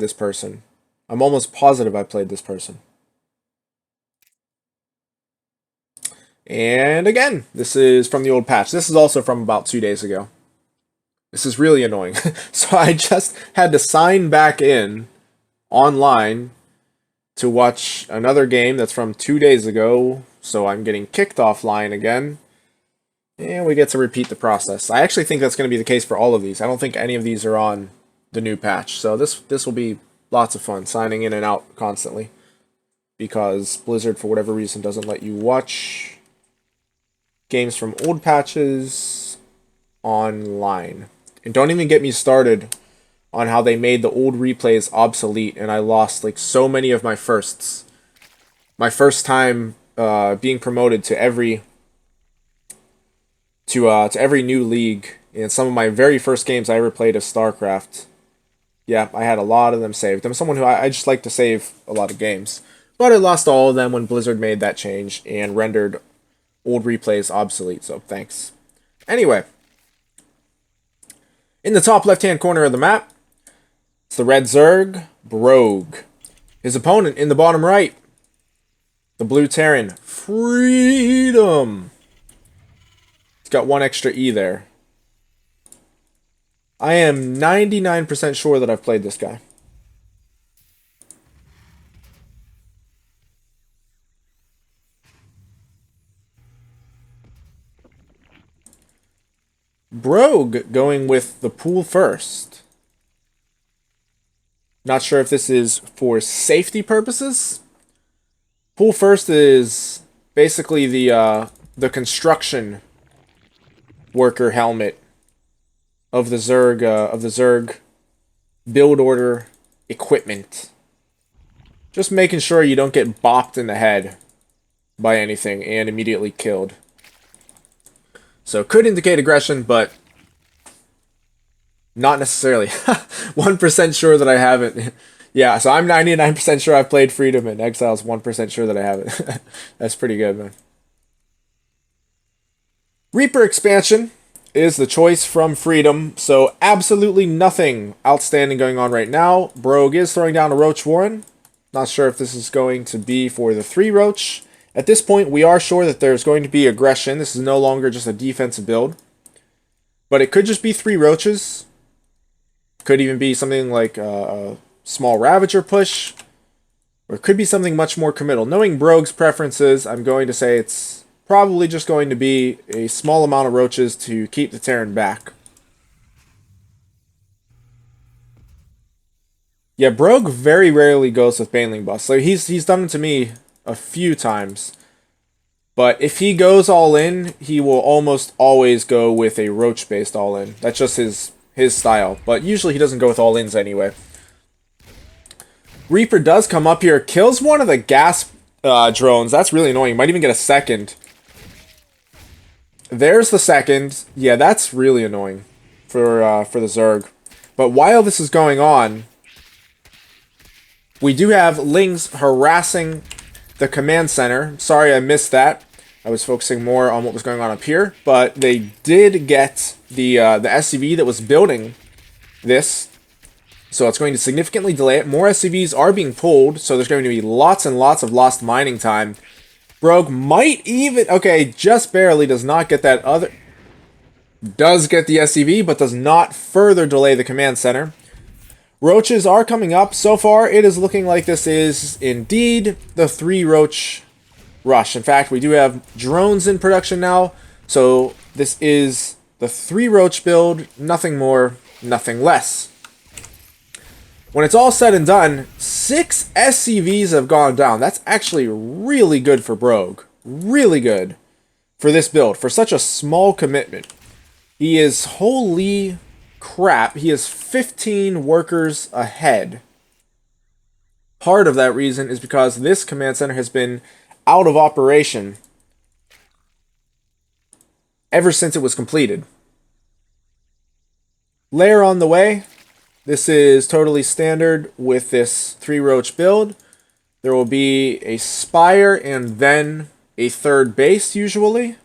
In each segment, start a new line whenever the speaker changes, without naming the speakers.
this person. I'm almost positive I played this person. And again, this is from the old patch. This is also from about 2 days ago. This is really annoying. So I just had to sign back in online to watch another game that's from 2 days ago. So I'm getting kicked offline again. And we get to repeat the process. I actually think that's going to be the case for all of these. I don't think any of these are on the new patch. So this will be lots of fun, signing in and out constantly. Because Blizzard, for whatever reason, doesn't let you watch games from old patches online. And don't even get me started on how they made the old replays obsolete, and I lost like so many of my firsts. My first time being promoted to every new league, and some of my very first games I ever played of StarCraft. Yeah, I had a lot of them saved. I'm someone who I just like to save a lot of games. But I lost all of them when Blizzard made that change and rendered old replays obsolete, so thanks. Anyway, in the top left-hand corner of the map, it's the red Zerg, Broag. His opponent in the bottom right, the blue Terran, Freedom. It's got one extra E there. I am 99% sure that I've played this guy. Broag going with the pool first. Not sure if this is for safety purposes. Pool first is basically the construction worker helmet of the Zerg build order equipment. Just making sure you don't get bopped in the head by anything and immediately killed. So could indicate aggression, but not necessarily. 1% sure that I haven't. Yeah, so I'm 99% sure I've played Freedom, and Exile's 1% sure that I haven't. That's pretty good, man. Reaper expansion is the choice from Freedom, so absolutely nothing outstanding going on right now. Broag is throwing down a Roach Warren. Not sure if this is going to be for the 3 Roach. At this point, we are sure that there's going to be aggression. This is no longer just a defensive build. But it could just be 3 Roaches. Could even be something like a small Ravager push. Or it could be something much more committal. Knowing Broag's preferences, I'm going to say it's probably just going to be a small amount of Roaches to keep the Terran back. Yeah, Broag very rarely goes with Baneling buffs. So he's done it to me a few times. But if he goes all in, he will almost always go with a Roach-based all-in. That's just his style. But usually he doesn't go with all-ins anyway. Reaper does come up here, kills one of the gas drones. That's really annoying. Might even get a second. There's the second. Yeah, that's really annoying for the Zerg. But while this is going on, we do have Lings harassing the command center. Sorry I missed that. I was focusing more on what was going on up here. But they did get the SCV that was building this. So it's going to significantly delay it. More SCVs are being pulled. So there's going to be lots and lots of lost mining time. Broag might even... Okay, just barely does not get that other... Does get the SCV, but does not further delay the command center. Roaches are coming up. So far, it is looking like this is indeed the 3 Roach rush. In fact, we do have drones in production now. So this is the 3 Roach build. Nothing more, nothing less. When it's all said and done, 6 SCVs have gone down. That's actually really good for Broag. Really good for this build. For such a small commitment. He is, holy crap, he is 15 workers ahead. Part of that reason is because this command center has been out of operation ever since it was completed. Layer on the way. This is totally standard with this 3 Roach build. There will be a Spire and then a 3rd base usually.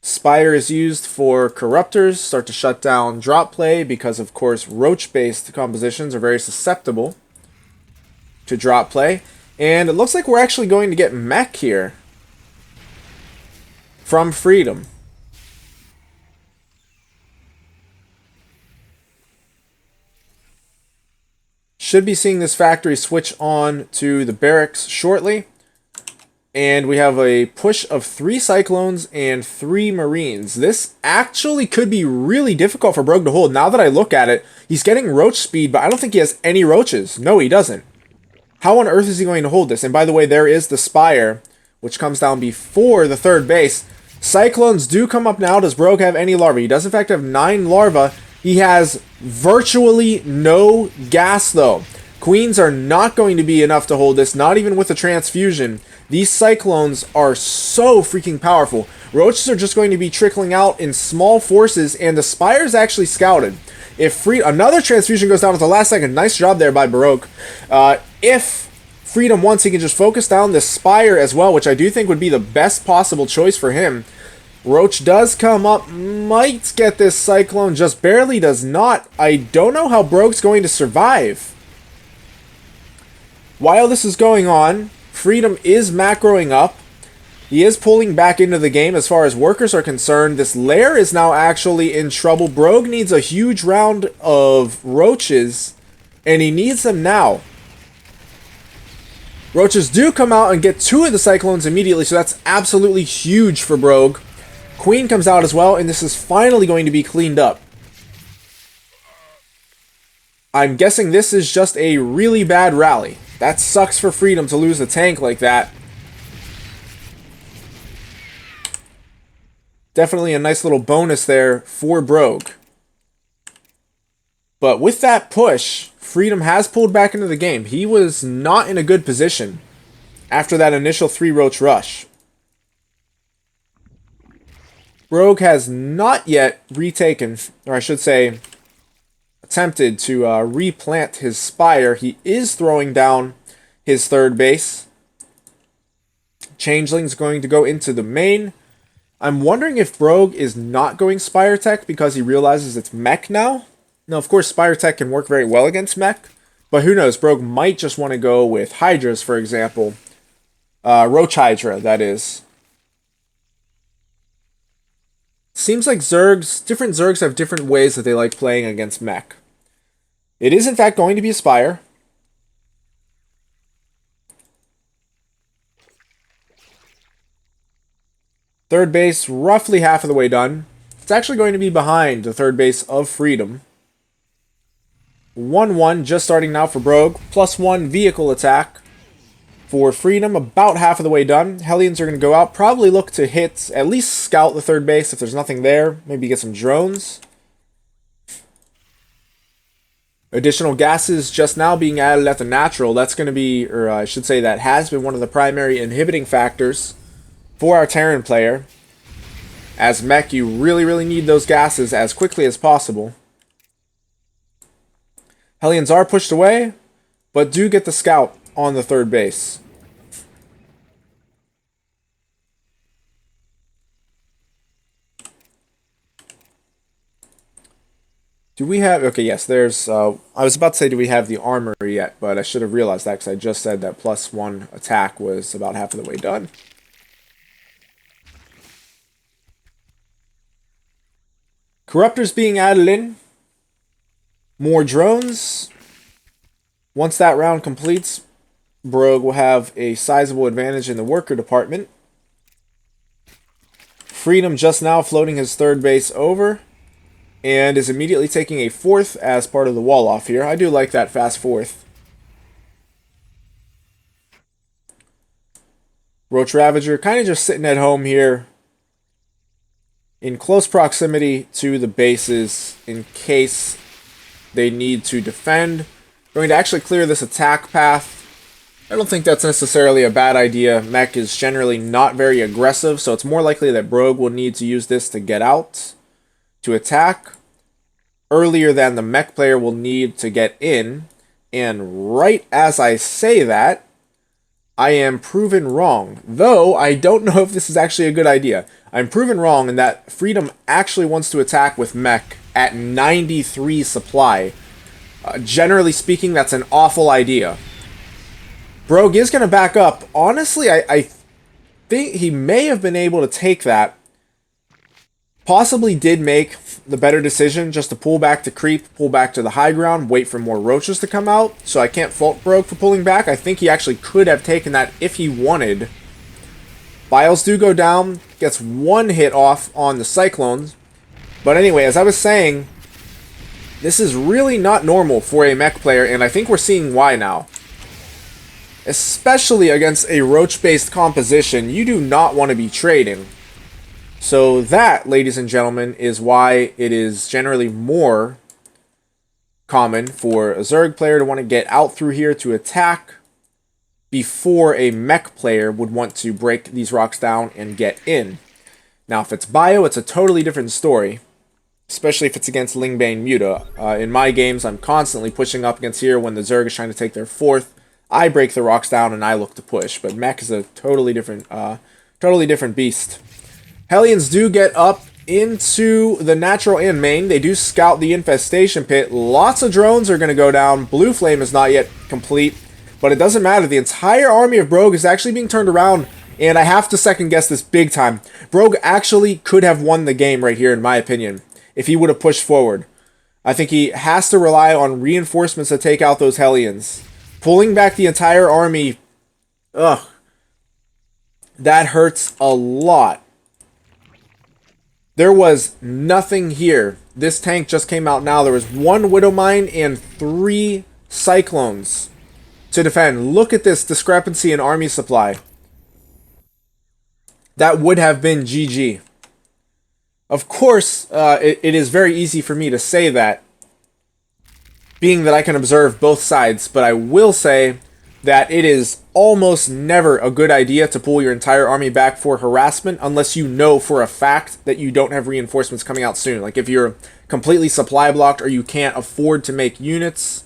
Spire is used for corruptors, start to shut down drop play because, of course, roach-based compositions are very susceptible to drop play. And it looks like we're actually going to get mech here from Freedom. Should be seeing this factory switch on to the barracks shortly. And we have a push of 3 Cyclones and 3 Marines. This actually could be really difficult for Broag to hold. Now that I look at it, he's getting Roach speed, but I don't think he has any Roaches. No, he doesn't. How on earth is he going to hold this? And by the way, there is the Spire, which comes down before the third base. Cyclones do come up now. Does Broag have any larvae? He does, in fact, have 9 larvae. He has virtually no gas, though. Queens are not going to be enough to hold this, not even with a transfusion. These Cyclones are so freaking powerful. Roaches are just going to be trickling out in small forces, and the Spire's actually scouted. If another transfusion goes down at the last second, nice job there by Broag. If Freedom wants, he can just focus down the Spire as well, which I do think would be the best possible choice for him. Roach does come up, might get this Cyclone, just barely does not. I don't know how Broag's going to survive. While this is going on, Freedom is macroing up. He is pulling back into the game as far as workers are concerned. This lair is now actually in trouble. Broag needs a huge round of roaches, and he needs them now. Roaches do come out and get 2 of the Cyclones immediately, so that's absolutely huge for Broag. Queen comes out as well, and this is finally going to be cleaned up. I'm guessing this is just a really bad rally. That sucks for Freedom to lose a tank like that. Definitely a nice little bonus there for Broag. But with that push, Freedom has pulled back into the game. He was not in a good position after that initial 3 roach rush. Broag has not yet retaken, or I should say, attempted to replant his Spire. He is throwing down his third base. Changeling's going to go into the main. I'm wondering if Broag is not going Spire Tech because he realizes it's mech now. Now, of course, Spire Tech can work very well against mech, but who knows? Broag might just want to go with Hydras, for example. Roach Hydra, that is. Seems like different Zergs have different ways that they like playing against mech. It is, in fact, going to be a Spire. Third base, roughly half of the way done. It's actually going to be behind the third base of Freedom. 1-1, just starting now for Broag. +1 vehicle attack for Freedom, about half of the way done. Hellions are going to go out, probably look to hit, at least scout the third base if there's nothing there. Maybe get some drones. Additional gases just now being added at the natural. That's going to be, or I should say that has been one of the primary inhibiting factors for our Terran player. As mech, you really need those gases as quickly as possible. Hellions are pushed away, but do get the scout on the third base. Do we have... Okay, yes, there's... I was about to say, do we have the armor yet? But I should have realized that because I just said that +1 attack was about half of the way done. Corruptors being added in. More drones. Once that round completes, Broag will have a sizable advantage in the worker department. Freedom just now floating his third base over, and is immediately taking a 4th as part of the wall off here. I do like that fast 4th. Roach Ravager kind of just sitting at home here in close proximity to the bases in case they need to defend. Going to actually clear this attack path. I don't think that's necessarily a bad idea. Mech is generally not very aggressive, so it's more likely that Broag will need to use this to get out, to attack, earlier than the mech player will need to get in. And right as I say that, I am proven wrong. Though, I don't know if this is actually a good idea. I'm proven wrong in that Freedom actually wants to attack with mech at 93 supply. Generally speaking, that's an awful idea. Broag is going to back up. Honestly, I think he may have been able to take that. Possibly did make the better decision just to pull back to creep, pull back to the high ground, wait for more roaches to come out. So I can't fault Broag for pulling back. I think he actually could have taken that if he wanted. Biles do go down, gets one hit off on the Cyclones. But anyway, as I was saying, this is really not normal for a mech player, and I think we're seeing why now. Especially against a roach-based composition, you do not want to be trading. So that, ladies and gentlemen, is why it is generally more common for a Zerg player to want to get out through here to attack before a mech player would want to break these rocks down and get in. Now, if it's bio, it's a totally different story, especially if it's against Lingbane Muta. In my games, I'm constantly pushing up against here when the Zerg is trying to take their fourth. I break the rocks down and I look to push, but mech is a totally different beast. Hellions do get up into the natural and main. They do scout the infestation pit. Lots of drones are going to go down. Blue Flame is not yet complete, but it doesn't matter. The entire army of Broag is actually being turned around, and I have to second guess this big time. Broag actually could have won the game right here, in my opinion, if he would have pushed forward. I think he has to rely on reinforcements to take out those Hellions. Pulling back the entire army, ugh, that hurts a lot. There was nothing here. This tank just came out now. There was one Widow Mine and 3 Cyclones to defend. Look at this discrepancy in army supply. That would have been GG. Of course, it is very easy for me to say that, being that I can observe both sides, but I will say that it is almost never a good idea to pull your entire army back for harassment unless you know for a fact that you don't have reinforcements coming out soon. Like if you're completely supply blocked or you can't afford to make units.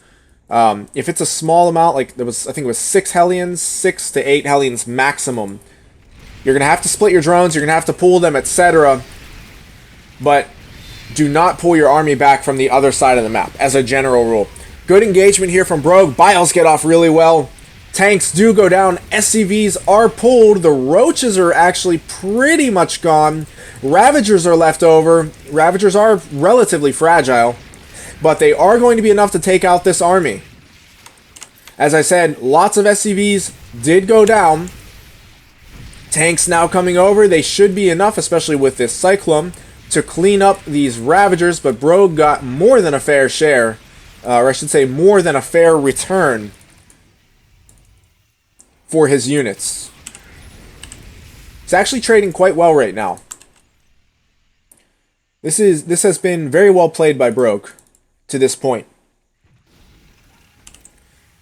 If it's a small amount, like I think it was 6 Hellions, 6 to 8 Hellions maximum, you're going to have to split your drones, you're going to have to pull them, etc. But do not pull your army back from the other side of the map, as a general rule. Good engagement here from Broag. Biles get off really well. Tanks do go down. SCVs are pulled. The roaches are actually pretty much gone. Ravagers are left over. Ravagers are relatively fragile, but they are going to be enough to take out this army. As I said, lots of SCVs did go down. Tanks now coming over. They should be enough, especially with this Cyclone, to clean up these Ravagers, but Broag got more than a fair share, or I should say more than a fair return for his units. It's actually trading quite well right now. This has been very well played by Broag to this point.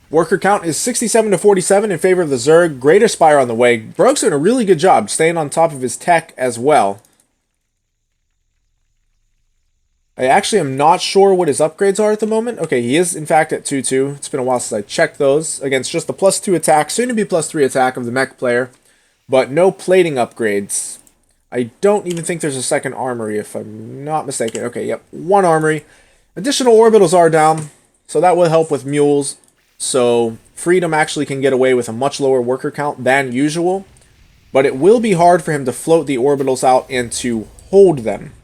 Worker count is 67 to 47 in favor of the Zerg. Greater Spire on the way. Broag's doing a really good job staying on top of his tech as well. I actually am not sure what his upgrades are at the moment. Okay, he is in fact at 2-2. It's been a while since I checked those. Against just the +2 attack, soon to be +3 attack of the mech player. But no plating upgrades. I don't even think there's a second armory if I'm not mistaken. Okay, yep, 1 armory. Additional orbitals are down, so that will help with mules. So Freedom actually can get away with a much lower worker count than usual. But it will be hard for him to float the orbitals out and to hold them.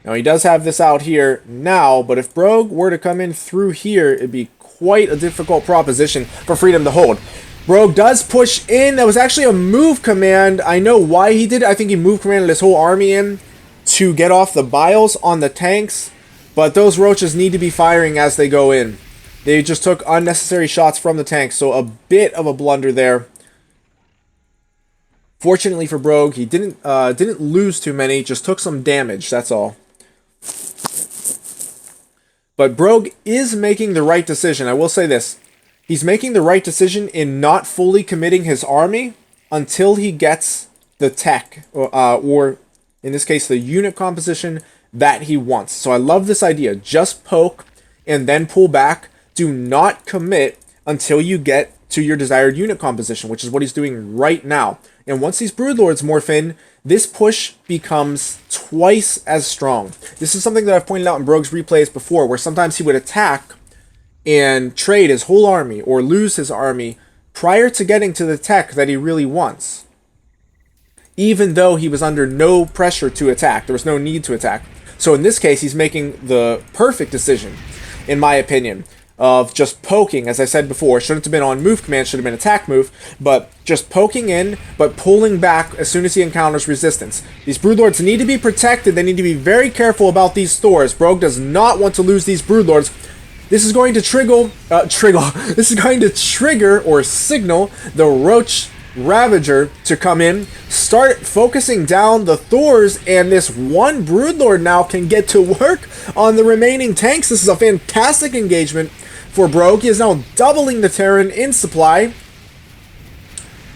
Now, he does have this out here now, but if Broag were to come in through here, it'd be quite a difficult proposition for Freedom to hold. Broag does push in. That was actually a move command. I know why he did it. I think he move commanded his whole army in to get off the Biles on the tanks, but those roaches need to be firing as they go in. They just took unnecessary shots from the tanks, so a bit of a blunder there. Fortunately for Broag, he didn't lose too many, just took some damage, that's all. But Broag is making the right decision. I will say this. He's making the right decision in not fully committing his army until he gets the tech, or in this case, the unit composition that he wants. So I love this idea. Just poke and then pull back. Do not commit until you get to your desired unit composition, which is what he's doing right now. And once these Broodlords morph in, this push becomes twice as strong. This is something that I've pointed out in Broag's replays before, where sometimes he would attack and trade his whole army or lose his army prior to getting to the tech that he really wants, even though he was under no pressure to attack. There was no need to attack. So in this case, he's making the perfect decision, in my opinion, of just poking. As I said before, shouldn't have been on move command, should have been attack move, but just poking in, but pulling back as soon as he encounters resistance. These Broodlords need to be protected. They need to be very careful about these stores. Broag does not want to lose these Broodlords. This is going to This is going to trigger or signal the Roach Ravager to come in, start focusing down the Thors, and this one Broodlord now can get to work on the remaining tanks. This is a fantastic engagement for Broag. He is now doubling the Terran in supply.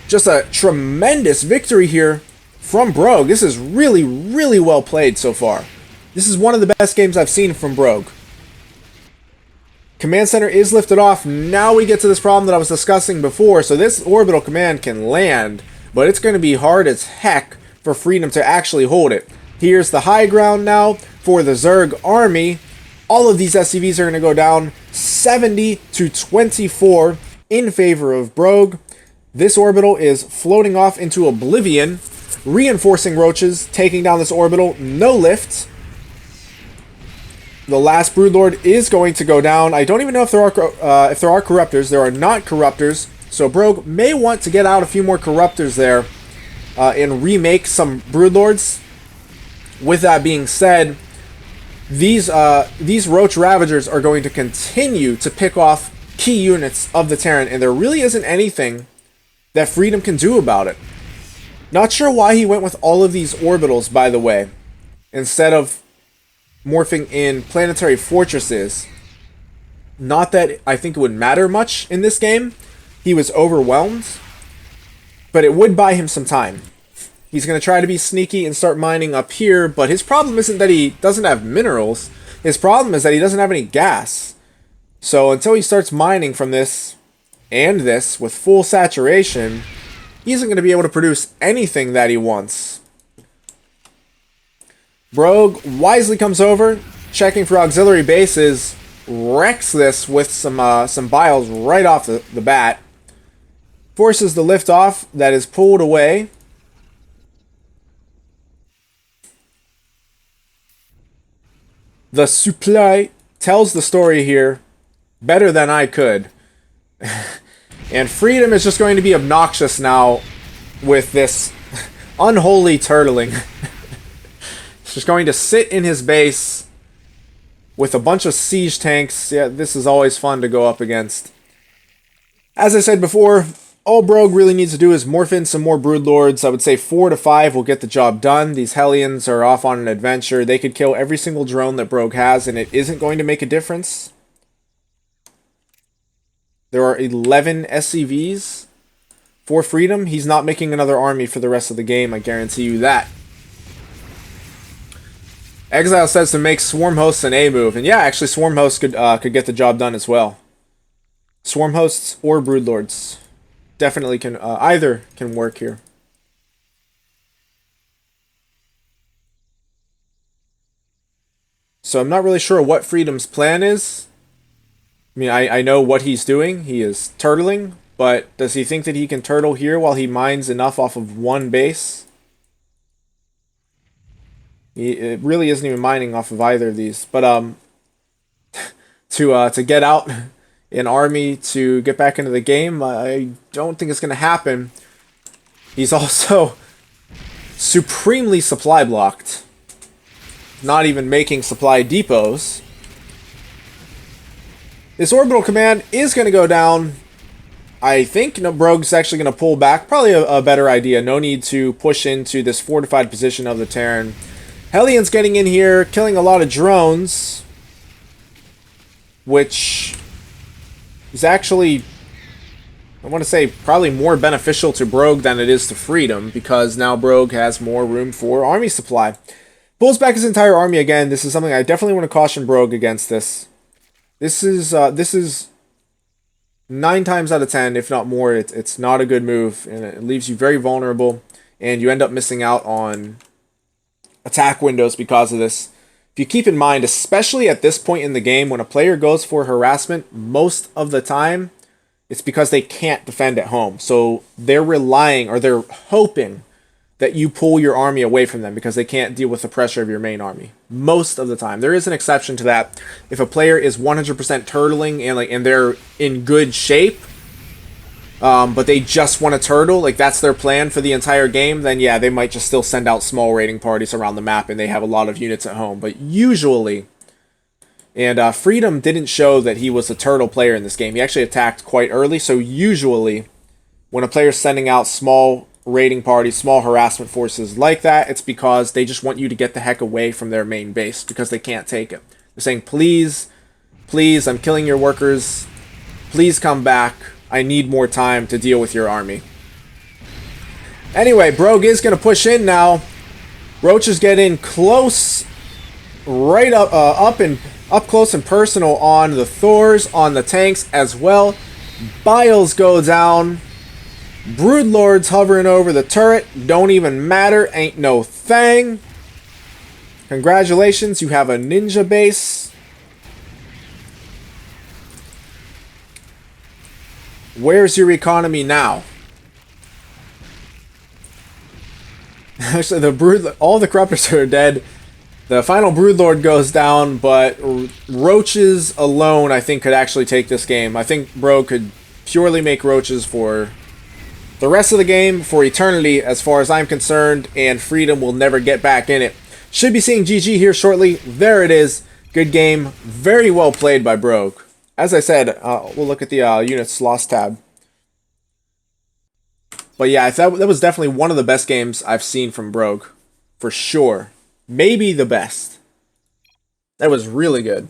Just a tremendous victory here from Broag. This is really, really well played so far. This is one of the best games I've seen from Broag. Command center is lifted off. Now we get to this problem that I was discussing before. So this orbital command can land, but it's going to be hard as heck for Freedom to actually hold it. Here's the high ground now for the Zerg army. All of these SCVs are going to go down 70 to 24 in favor of Broag. This orbital is floating off into oblivion, reinforcing roaches, taking down this orbital. No lift. The last Broodlord is going to go down. I don't even know if there are corruptors. There are not corruptors. So Broag may want to get out a few more corruptors there and remake some Broodlords. With that being said, these Roach Ravagers are going to continue to pick off key units of the Terran, and there really isn't anything that Freedom can do about it. Not sure why he went with all of these orbitals, by the way, instead of morphing in planetary fortresses. Not that I think it would matter much in this game. He was overwhelmed, but it would buy him some time. He's going to try to be sneaky and start mining up here, but his problem isn't that he doesn't have minerals. His problem is that he doesn't have any gas. So until he starts mining from this and this with full saturation, he isn't going to be able to produce anything that he wants. Broag wisely comes over, checking for auxiliary bases, wrecks this with some biles right off the bat, forces the lift off that is pulled away. The supply tells the story here better than I could. And Freedom is just going to be obnoxious now with this unholy turtling. Just going to sit in his base with a bunch of siege tanks. Yeah, this is always fun to go up against. As I said before, all Broag really needs to do is morph in some more Broodlords. I would say 4 to 5 will get the job done. These Hellions are off on an adventure. They could kill every single drone that Broag has, and it isn't going to make a difference. There are 11 SCVs for Freedom. He's not making another army for the rest of the game, I guarantee you that. Exile says to make Swarm Hosts an A move, and yeah, actually Swarm Hosts could get the job done as well. Swarm Hosts or Broodlords definitely can, either can work here. So I'm not really sure what Freedom's plan is. I mean, I know what he's doing. He is turtling, but does he think that he can turtle here while he mines enough off of one base? It really isn't even mining off of either of these. But to get out an army to get back into the game, I don't think it's going to happen. He's also supremely supply blocked. Not even making supply depots. This orbital command is going to go down. I think Broag's actually going to pull back. Probably a better idea. No need to push into this fortified position of the Terran. Hellions getting in here, killing a lot of drones, which is actually, I want to say, probably more beneficial to Broag than it is to Freedom, because now Broag has more room for army supply. Pulls back his entire army again. This is something I definitely want to caution Broag against this. This is 9 times out of 10, if not more, it's not a good move, and it leaves you very vulnerable, and you end up missing out on attack windows because of this. If you keep in mind, especially at this point in the game, when a player goes for harassment, most of the time, it's because they can't defend at home. So they're relying, or they're hoping, that you pull your army away from them because they can't deal with the pressure of your main army. Most of the time. There is an exception to that. If a player is 100% turtling and they're in good shape, but they just want to turtle, like that's their plan for the entire game, then yeah, they might just still send out small raiding parties around the map and they have a lot of units at home. But usually, and Freedom didn't show that he was a turtle player in this game. He actually attacked quite early, so usually when a player's sending out small raiding parties, small harassment forces like that, it's because they just want you to get the heck away from their main base because they can't take it. They're saying, please, please, I'm killing your workers. Please come back. I need more time to deal with your army. Anyway, Broag is going to push in now. Roach is getting close, right up close and personal on the Thors, on the tanks as well. Biles go down. Broodlords hovering over the turret. Don't even matter. Ain't no thing. Congratulations, you have a ninja base. Where's your economy now? Actually, all the corruptors are dead. The final Broodlord goes down, but roaches alone, I think, could actually take this game. I think Broag could purely make roaches for the rest of the game, for eternity, as far as I'm concerned, and Freedom will never get back in it. Should be seeing GG here shortly. There it is. Good game. Very well played by Broag. As I said, we'll look at the units lost tab. But yeah, that was definitely one of the best games I've seen from Broag. For sure. Maybe the best. That was really good.